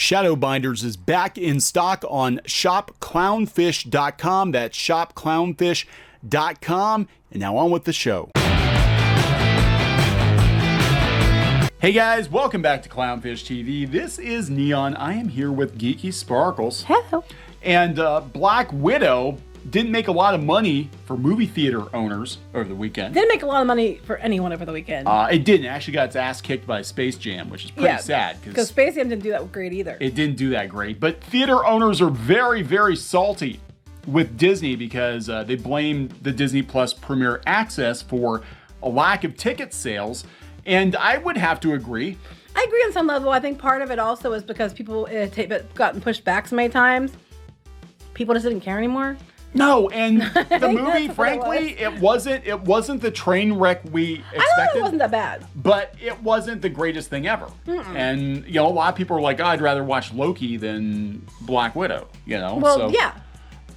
Shadow Binders is back in stock on shopclownfish.com. That's shopclownfish.com. And now on with the show. Hey guys, welcome back to Clownfish TV. This is Neon. I am here with Geeky Sparkles. Hello. And Black Widow didn't make a lot of money for movie theater owners over the weekend. Didn't make a lot of money for anyone over the weekend. It didn't. It actually got its ass kicked by Space Jam, which is pretty sad. Because Space Jam didn't do that great either. It didn't do that great. But theater owners are very, very salty with Disney because they blamed the Disney Plus Premier Access for a lack of ticket sales. And I would have to agree. I agree on some level. I think part of it also is because people gotten pushed back so many times. People just didn't care anymore. No, and the movie, frankly, it wasn't the train wreck we expected. I thought it wasn't that bad. But it wasn't the greatest thing ever. And, a lot of people are like, I'd rather watch Loki than Black Widow, Well, so, yeah.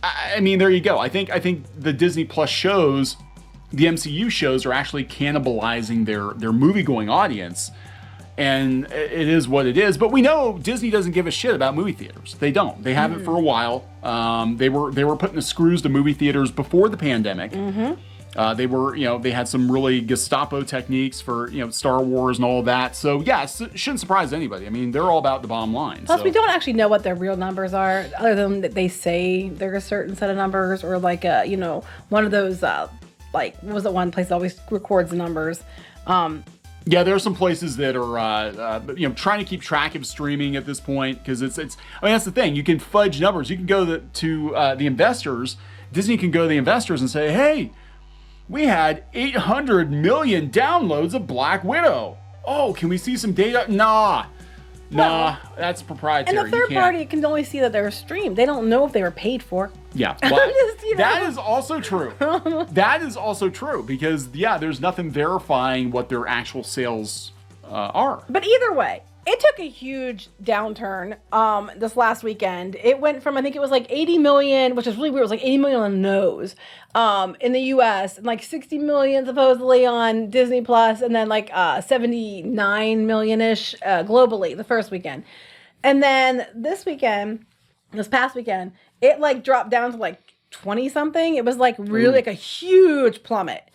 I mean, there you go. I think the Disney Plus shows, the MCU shows, are actually cannibalizing their movie-going audience. And it is what it is. But we know Disney doesn't give a shit about movie theaters. They don't. They haven't for a while. They were putting the screws to movie theaters before the pandemic. They were, they had some really Gestapo techniques for, Star Wars and all of that. So yeah, it shouldn't surprise anybody. I mean, they're all about the bottom line. Plus, we don't actually know what their real numbers are, other than that they say they're a certain set of numbers, or like one of those what was it, one place that always records the numbers. Yeah, there are some places that are, trying to keep track of streaming at this point, because it's. I mean, that's the thing. You can fudge numbers. You can go to the investors. Disney can go to the investors and say, "Hey, we had 800 million downloads of Black Widow. Oh, can we see some data?" Nah, that's proprietary. And the third party can only see that they were streamed. They don't know if they were paid for. Yeah, well, that is also true. That is also true because, there's nothing verifying what their actual sales are. But either way, it took a huge downturn this last weekend. It went from, I think it was like 80 million, which is really weird. It was like 80 million on the nose in the US, and like 60 million supposedly on Disney Plus, and then like 79 million-ish globally the first weekend. And then this past weekend, it like dropped down to like 20 something. It was like really like a huge plummet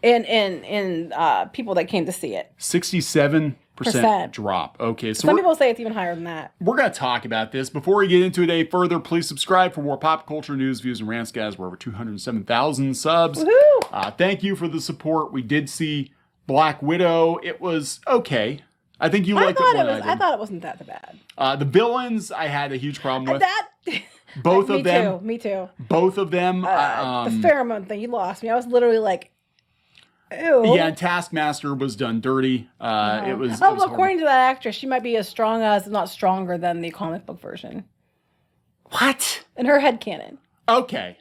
in people that came to see it. 67% drop. Okay, so some people say it's even higher than that. We're going to talk about this. Before we get into it any further, please subscribe for more pop culture news, views, and rants, guys. We're over 207,000 subs. Woohoo! Thank you for the support. We did see Black Widow. It was okay. I think you liked it more than I did. I thought it wasn't that bad. The villains, I had a huge problem with. Both of them. Me too. Both of them. The pheromone thing, you lost me. I was literally like, ew. Yeah, and Taskmaster was done dirty. It was. According to that actress, she might be as strong as, if not stronger than, the comic book version. What? In her headcanon. Okay,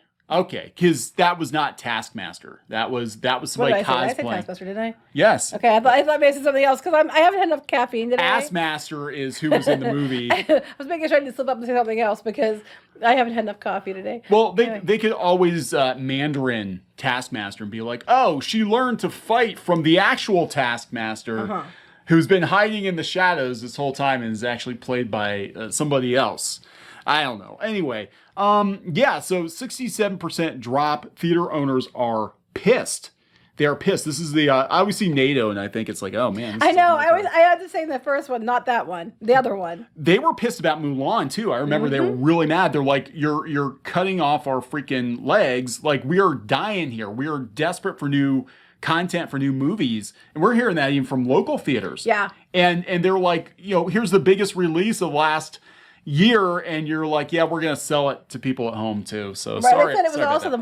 because that was not Taskmaster. That was somebody cosplaying. Did I say Taskmaster? Did I? Yes. Okay, I thought maybe I said something else because I haven't had enough caffeine today. Assmaster is who was in the movie. I was making sure I didn't slip up and say something else because I haven't had enough coffee today. Well, they could always Mandarin Taskmaster and be like, oh, she learned to fight from the actual Taskmaster, who's been hiding in the shadows this whole time and is actually played by somebody else. I don't know. Anyway, so 67% drop. Theater owners are pissed. They are pissed. This is I always see NATO and I think it's like, oh man. I know. I had to say the first one, not that one. The other one. They were pissed about Mulan too. I remember they were really mad. They're like, you're cutting off our freaking legs. Like, we are dying here. We are desperate for new content, for new movies. And we're hearing that even from local theaters. Yeah. And they're like, here's the biggest release of last year, and you're like, yeah, we're gonna sell it to people at home too. So right, sorry. They said it was also the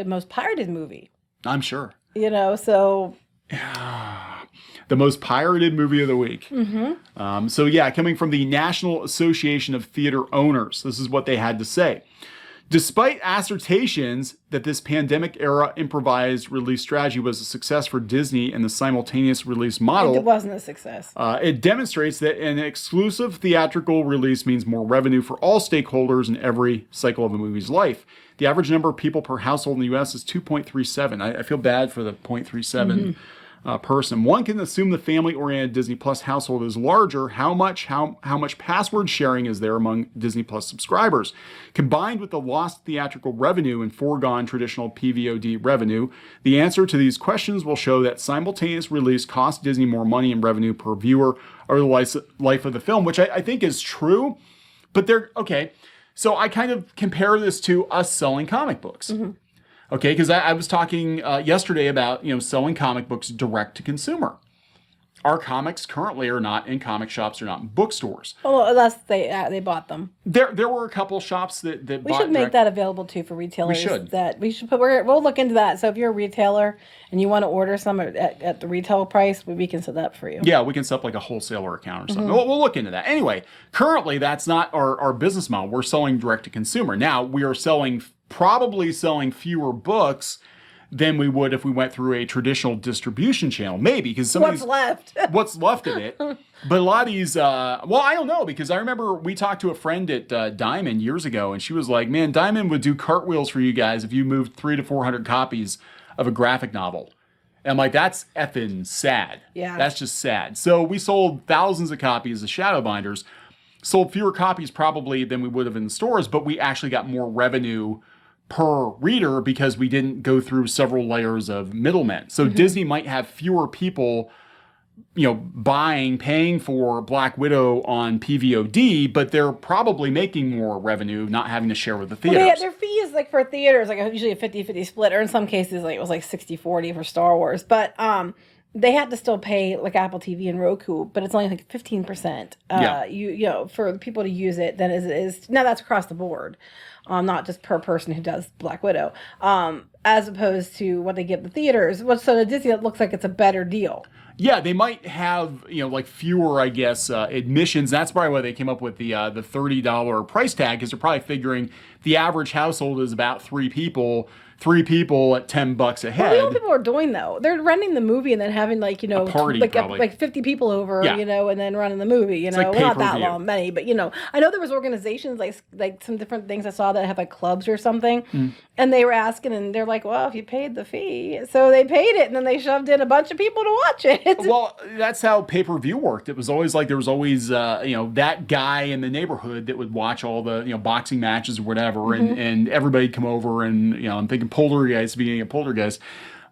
most pirated movie. I'm sure. So the most pirated movie of the week. Coming from the National Association of Theater Owners, this is what they had to say. Despite assertions that this pandemic-era improvised release strategy was a success for Disney and the simultaneous release model, it wasn't a success. It demonstrates that an exclusive theatrical release means more revenue for all stakeholders in every cycle of a movie's life. The average number of people per household in the U.S. is 2.37. I feel bad for the 0.37 person. One can assume the family-oriented Disney Plus household is larger. How much password sharing is there among Disney Plus subscribers? Combined with the lost theatrical revenue and foregone traditional PVOD revenue, the answer to these questions will show that simultaneous release costs Disney more money in revenue per viewer over the life of the film, which I think is true. But okay. So I kind of compare this to us selling comic books. Mm-hmm. Okay, because I was talking yesterday about selling comic books direct to consumer. Our comics currently are not in comic shops, or not in bookstores. Well, unless they bought them. There were a couple shops that we should make that available too for retailers. We should. We'll look into that. So if you're a retailer and you want to order some at the retail price, we can set that up for you. Yeah, we can set up like a wholesaler account or something. Mm-hmm. We'll look into that. Anyway, currently that's not our business model. We're selling direct to consumer. Now we are probably selling fewer books than we would if we went through a traditional distribution channel. Maybe, because what's left of it. But a lot of these, I don't know, because I remember we talked to a friend at Diamond years ago, and she was like, man, Diamond would do cartwheels for you guys if you moved 300 to 400 copies of a graphic novel. And I'm like, that's effing sad. Yeah. That's just sad. So we sold thousands of copies of Shadowbinders, sold fewer copies probably than we would have in the stores, but we actually got more revenue per reader because we didn't go through several layers of middlemen. So mm-hmm. Disney might have fewer people, paying for Black Widow on PVOD, but they're probably making more revenue not having to share with the theaters. Well, their fees, like for theaters, like usually a 50-50 split, or in some cases, it was like 60-40 for Star Wars. But they had to still pay like Apple TV and Roku, but it's only like 15%. For people to use it than it is. Now that's across the board. Not just per person who does Black Widow, as opposed to what they give the theaters. So to Disney, it looks like it's a better deal. Yeah, they might have, fewer, I guess, admissions. That's probably why they came up with the $30 price tag, because they're probably figuring the average household is about three people at $10 a head. Well, what people are doing though, they're renting the movie and then having a party, like 50 people over, and then running the movie. It's like not that long, many, but I know there was organizations like some different things I saw that have like clubs or something, and they were asking, and they're like, well, if you paid the fee, so they paid it, and then they shoved in a bunch of people to watch it. Well, that's how pay-per-view worked. It was always like there was always that guy in the neighborhood that would watch all the boxing matches or whatever, mm-hmm. and everybody'd come over, and I'm thinking Poltergeist, beginning of Poltergeist.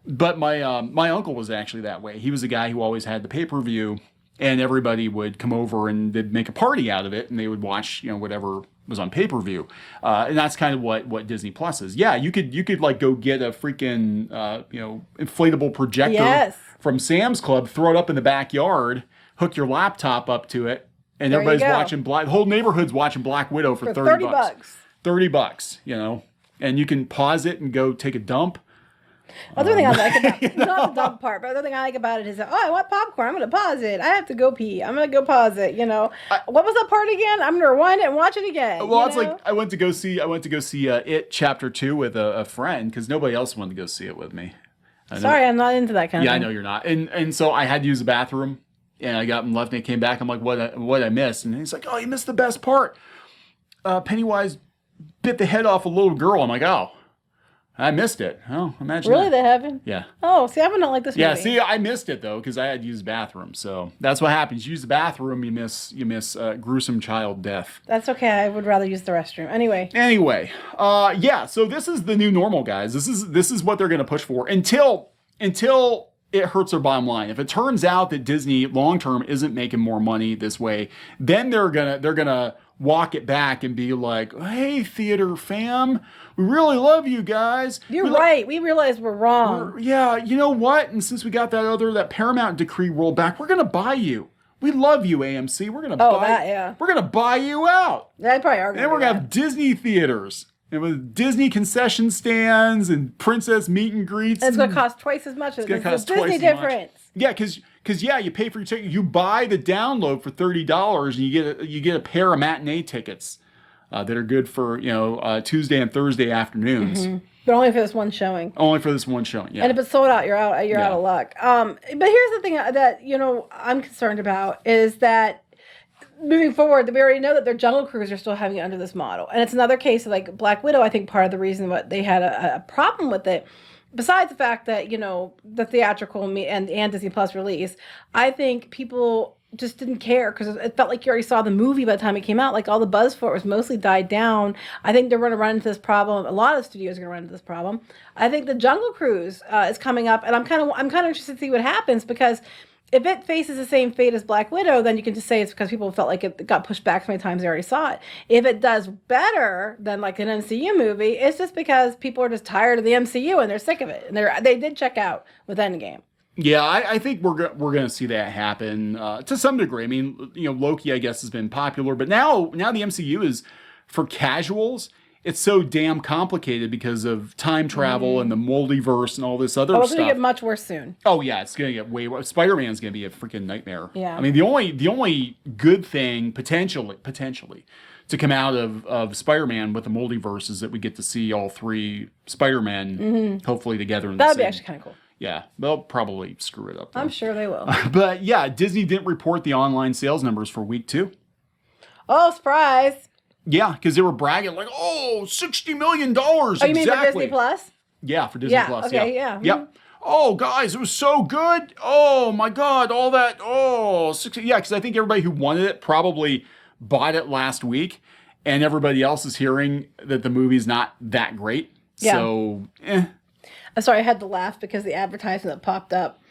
But my uncle was actually that way. He was a guy who always had the pay-per-view, and everybody would come over and they'd make a party out of it, and they would watch whatever was on pay-per-view. And that's kind of what Disney Plus is. Yeah, you could like go get a freaking inflatable projector from Sam's Club, throw it up in the backyard, hook your laptop up to it, and everybody's watching the whole neighborhood's watching Black Widow for $30. $30, and you can pause it and go take a dump. Other thing I like about not the dump part, but the other thing I like about it is that, I want popcorn. I'm going to pause it. I have to go pee. I'm going to go pause it. What was that part again? I'm going to rewind it and watch it again. Well, it's like I went to go see It Chapter 2 with a friend because nobody else wanted to go see it with me. Sorry, I'm not into that kind of thing. Yeah, I know you're not. And so I had to use the bathroom, and I got up and left, and I came back. I'm like, what I missed? And he's like, oh, you missed the best part. Pennywise bit the head off a little girl. I'm like, oh, I missed it. Oh, imagine really, that. They haven't? Yeah. Oh, see, I would not like this movie. Yeah, see, I missed it, though, because I had to use the bathroom. So that's what happens. You use the bathroom, you miss gruesome child death. That's okay. I would rather use the restroom. Anyway, so this is the new normal, guys. This is what they're going to push for until it hurts their bottom line. If it turns out that Disney long-term isn't making more money this way, then they're gonna walk it back and be like, hey, theater fam, we really love you guys. You're right. We realize we're wrong. You know what? And since we got that Paramount decree rolled back, we're going to buy you. We love you, AMC. We're going to We're going to buy you out. They probably are. And we're going to have Disney theaters. And with Disney concession stands and princess meet and greets. And it's going to cost twice as much. It's going to cost twice as much. Yeah, because you pay for your ticket. You buy the download for $30, and you get a pair of matinee tickets that are good for Tuesday and Thursday afternoons. Mm-hmm. But only for this one showing. Only for this one showing. Yeah. And if it's sold out, you're out. You're out of luck. But here's the thing that I'm concerned about is that moving forward, we already know that their Jungle Cruise are still having it under this model, and it's another case of like Black Widow. I think part of the reason what they had a problem with it besides the fact that, the theatrical and Disney Plus release, I think people just didn't care because it felt like you already saw the movie by the time it came out. Like all the buzz for it was mostly died down. I think they're going to run into this problem. A lot of studios are going to run into this problem. I think the Jungle Cruise is coming up, and I'm kind of interested to see what happens, because if it faces the same fate as Black Widow, then you can just say it's because people felt like it got pushed back so many times they already saw it. If it does better than like an MCU movie, it's just because people are just tired of the MCU and they're sick of it, and they did check out with Endgame. Yeah, I think we're going to see that happen to some degree. I mean, Loki, I guess, has been popular, but now the MCU is, for casuals, it's so damn complicated because of time travel and the multiverse and all this other stuff. It's going to get much worse soon. Oh yeah, it's going to get way worse. Spider-Man's going to be a freaking nightmare. Yeah. I mean, the only good thing potentially to come out of Spider-Man with the multiverse is that we get to see all three Spider-Men hopefully together in the That'd same. be actually kind of cool. Yeah, they'll probably screw it up, though. I'm sure they will. But yeah, Disney didn't report the online sales numbers for week 2. Oh, surprise. Yeah, because they were bragging like, $60 million. Oh, you mean for Disney Plus? Yeah, for Disney Plus. Okay, yeah. Yep. Oh, guys, it was so good. Oh, my God, all that. Oh, 60. Yeah, because I think everybody who wanted it probably bought it last week, and everybody else is hearing that the movie's not that great. Yeah. So, I'm sorry, I had to laugh because the advertisement that popped up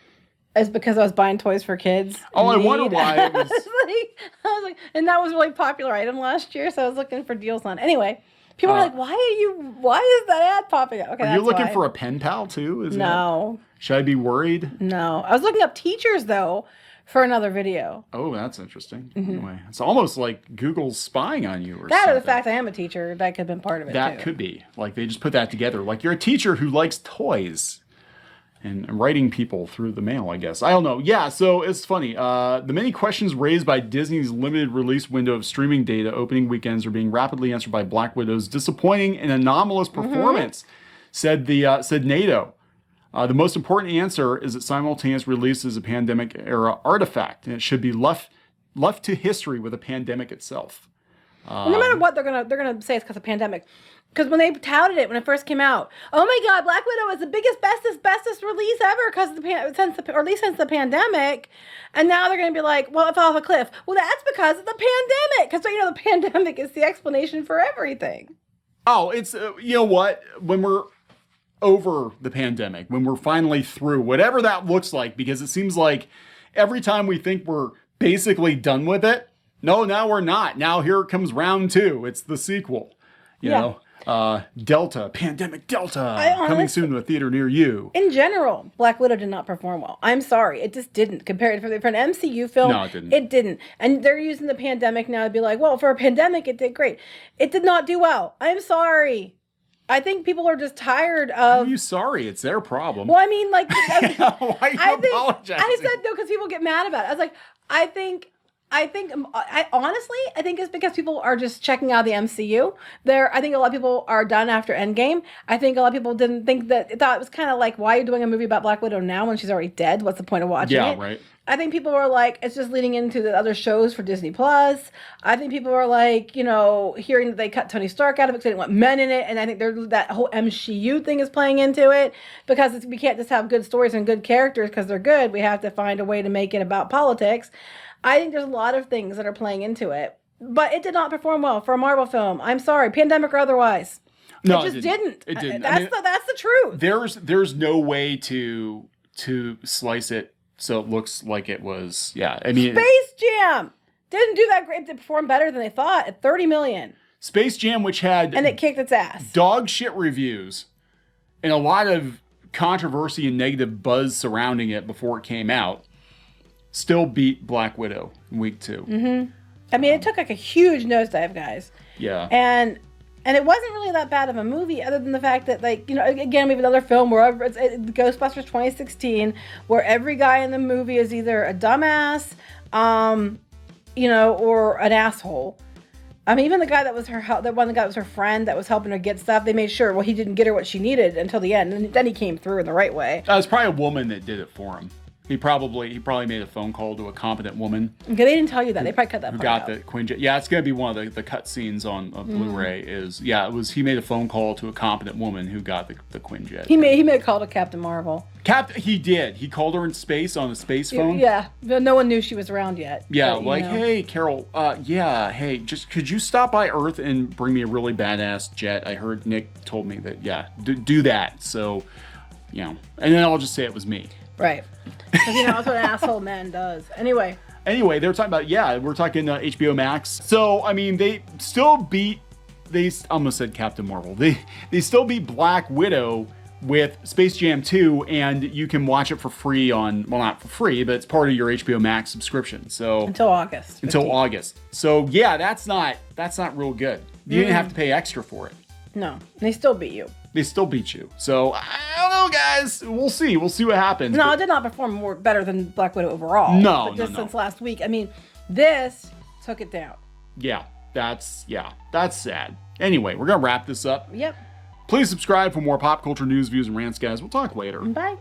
is because I was buying toys for kids. Oh, I wonder why it was. I was like, and that was a really popular item last year, so I was looking for deals on it. Anyway, people were like, why is that ad popping up? Okay, are you looking for a pen pal too? No. Should I be worried? No. I was looking up teachers, though, for another video. Oh, that's interesting. Anyway, it's almost like Google's spying on you or something. That or the fact I am a teacher, that could have been part of it, That too. could be. Like, they just put that together. Like, you're a teacher who likes toys and writing people through the mail, I guess. I don't know. Yeah, so it's funny. The many questions raised by Disney's limited release window of streaming data opening weekends are being rapidly answered by Black Widow's disappointing and anomalous performance, said NATO. The most important answer is that simultaneous release is a pandemic-era artifact, and it should be left to history with the pandemic itself. No matter what, they're gonna say it's because of pandemic. Because when they touted it when it first came out, oh my God, Black Widow is the biggest, bestest release ever because since the pandemic, and now they're gonna be like, well, it fell off a cliff. Well, that's because of the pandemic. Because the pandemic is the explanation for everything. Oh, it's you know what? When we're over the pandemic, when we're finally through, whatever that looks like, because it seems like every time we think we're basically done with it, no, now we're not. Now here comes round 2. It's the sequel. You know, Delta, Pandemic Delta, coming soon to a theater near you. In general, Black Widow did not perform well. I'm sorry, it just didn't. Compared for an MCU film, no, it didn't. It didn't. And they're using the pandemic now to be like, well, for a pandemic, it did great. It did not do well. I'm sorry. I think people are just tired of. Are you sorry? It's their problem. Well, I mean, like, why are you apologizing? I said no because people get mad about it. I was like, I honestly think it's because people are just checking out the MCU. I think a lot of people are done after Endgame. I think a lot of people didn't think thought it was kind of like, why are you doing a movie about Black Widow now when she's already dead? What's the point of watching it? Yeah, right. I think people were like, it's just leading into the other shows for Disney Plus. I think people were like, hearing that they cut Tony Stark out of it because they didn't want men in it. And I think that whole MCU thing is playing into it because we can't just have good stories and good characters because they're good. We have to find a way to make it about politics. I think there's a lot of things that are playing into it. But it did not perform well for a Marvel film. I'm sorry, pandemic or otherwise. No, it just didn't. It didn't. That's the truth. There's no way to slice it so it looks like it was. Yeah, I mean, Space Jam didn't do that great. It performed better than they thought at $30 million. Space Jam, which had and it kicked its ass, dog shit reviews, and a lot of controversy and negative buzz surrounding it before it came out, still beat Black Widow in week 2. Mm-hmm. I mean, it took like a huge nosedive, guys. Yeah. And it wasn't really that bad of a movie other than the fact that, again, we have another film where it's Ghostbusters 2016, where every guy in the movie is either a dumbass, or an asshole. I mean, even the guy that was the guy that was her friend that was helping her get stuff, they made sure, he didn't get her what she needed until the end. And then he came through in the right way. It was probably a woman that did it for him. He probably made a phone call to a competent woman. Okay, they didn't tell you that. They probably cut that part Got out. the Quinjet. Yeah, it's gonna be one of the cut scenes on Blu-ray. He made a phone call to a competent woman who got the Quinjet. He made a call to Captain Marvel. He did. He called her in space on a space phone. Yeah, but no one knew she was around yet. Yeah, but, like, hey, Carol, hey, just could you stop by Earth and bring me a really badass jet? I heard Nick told me that, do that. So, and then I'll just say it was me. Right. Because, that's what an asshole man does. Anyway, they're talking about, we're talking HBO Max. So, I mean, they still beat, they almost said Captain Marvel. They still beat Black Widow with Space Jam 2, and you can watch it for free not for free, but it's part of your HBO Max subscription. So until August. 15th. So that's not real good. You didn't have to pay extra for it. No, they still beat you. They still beat you. So I don't know, guys. We'll see. We'll see what happens. No, it did not perform better than Black Widow overall. No, but just since last week. I mean, this took it down. Yeah, that's sad. Anyway, we're gonna wrap this up. Yep. Please subscribe for more pop culture news, views, and rants, guys. We'll talk later. Bye.